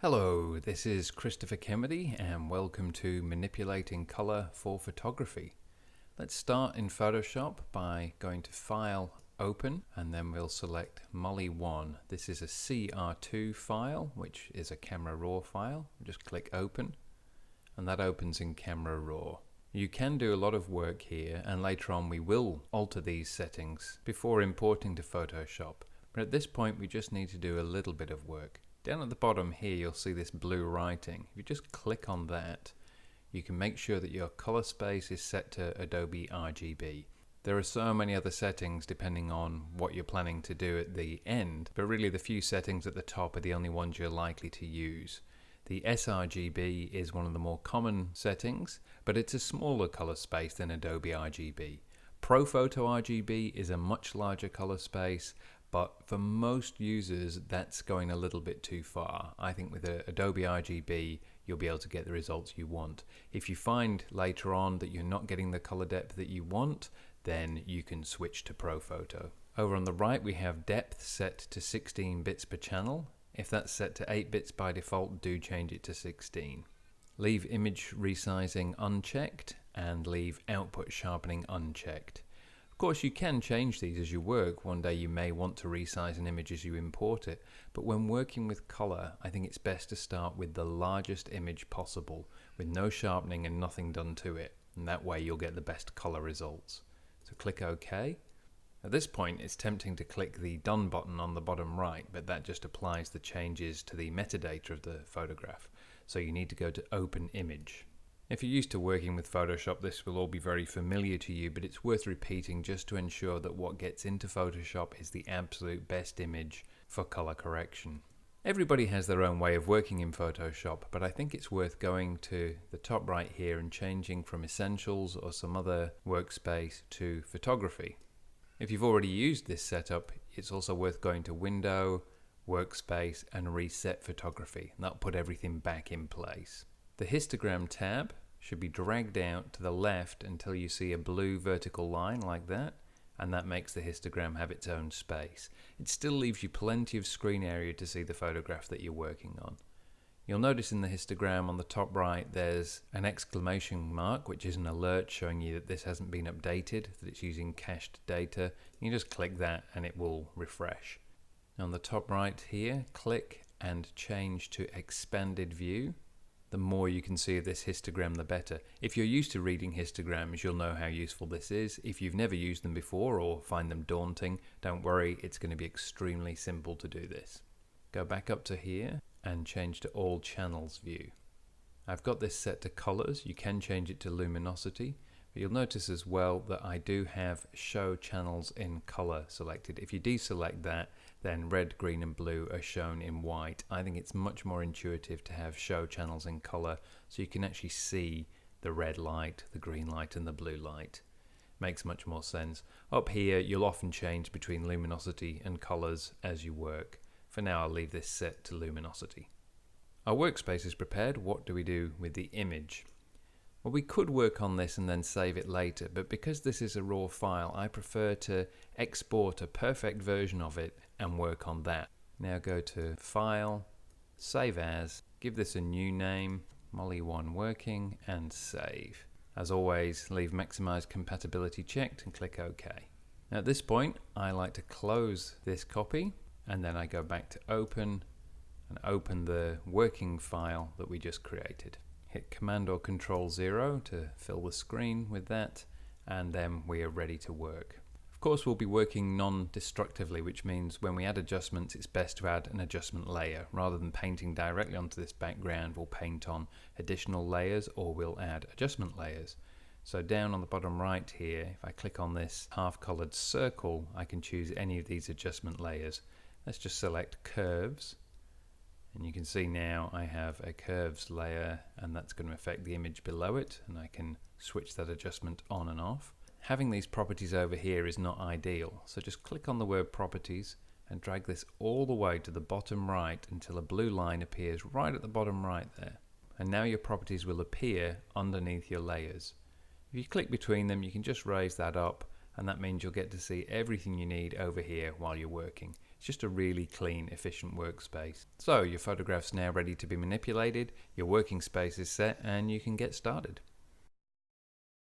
Hello, this is Christopher Kennedy and welcome to Manipulating Color for Photography. Let's start in Photoshop by going to File, Open, and then we'll select Molly 1. This is a CR2 file, which is a Camera Raw file. Just click Open, and that opens in Camera Raw. You can do a lot of work here, and later on we will alter these settings before importing to Photoshop. But at this point we just need to do a little bit of work. Down at the bottom here you'll see this blue writing. If you just click on that, you can make sure that your color space is set to Adobe RGB. There are so many other settings depending on what you're planning to do at the end, but really the few settings at the top are the only ones you're likely to use. The sRGB is one of the more common settings, but it's a smaller color space than Adobe RGB. ProPhoto RGB is a much larger color space, but for most users that's going a little bit too far. I think with Adobe RGB you'll be able to get the results you want. If you find later on that you're not getting the color depth that you want, then you can switch to ProPhoto. Over on the right we have depth set to 16 bits per channel. If that's set to 8 bits by default, do change it to 16. Leave image resizing unchecked and leave output sharpening unchecked. Of course you can change these as you work. One day you may want to resize an image as you import it, but when working with color I think it's best to start with the largest image possible with no sharpening and nothing done to it, and that way you'll get the best color results. So click OK. At this point it's tempting to click the Done button on the bottom right, but that just applies the changes to the metadata of the photograph, so you need to go to Open Image. If you're used to working with Photoshop, this will all be very familiar to you, but it's worth repeating just to ensure that what gets into Photoshop is the absolute best image for color correction. Everybody has their own way of working in Photoshop, but I think it's worth going to the top right here and changing from Essentials or some other workspace to Photography. If you've already used this setup, it's also worth going to Window, Workspace, and Reset Photography, and that'll put everything back in place. The histogram tab should be dragged out to the left until you see a blue vertical line like that, and that makes the histogram have its own space. It still leaves you plenty of screen area to see the photograph that you're working on. You'll notice in the histogram on the top right there's an exclamation mark, which is an alert showing you that this hasn't been updated, that it's using cached data. You just click that and it will refresh. On the top right here, click and change to expanded view. The more you can see of this histogram, the better. If you're used to reading histograms, you'll know how useful this is. If you've never used them before or find them daunting, don't worry, it's going to be extremely simple to do this. Go back up to here and change to All Channels view. I've got this set to colors. You can change it to luminosity, but you'll notice as well that I do have Show Channels in Color selected. If you deselect that, then red, green and blue are shown in white. I think it's much more intuitive to have Show Channels in Color so you can actually see the red light, the green light and the blue light. Makes much more sense. Up here you'll often change between luminosity and colors as you work. For now I'll leave this set to luminosity. Our workspace is prepared. What do we do with the image? Well, we could work on this and then save it later, but because this is a raw file, I prefer to export a perfect version of it and work on that. Now go to File, Save As, give this a new name, Molly1 Working, and save. As always, leave Maximize Compatibility checked and click OK. Now at this point, I like to close this copy, and then I go back to Open and open the working file that we just created. Hit Command or Control 0 to fill the screen with that, and then we are ready to work. Of course we'll be working non-destructively, which means when we add adjustments it's best to add an adjustment layer. Rather than painting directly onto this background, we'll paint on additional layers or we'll add adjustment layers. So down on the bottom right here, if I click on this half-colored circle, I can choose any of these adjustment layers. Let's just select Curves. And you can see now I have a curves layer, and that's going to affect the image below it, and I can switch that adjustment on and off. Having these properties over here is not ideal, so just click on the word properties and drag this all the way to the bottom right until a blue line appears right at the bottom right there. And now your properties will appear underneath your layers. If you click between them, you can just raise that up, and that means you'll get to see everything you need over here while you're working. It's just a really clean, efficient workspace. So your photograph's now ready to be manipulated, your working space is set, and you can get started.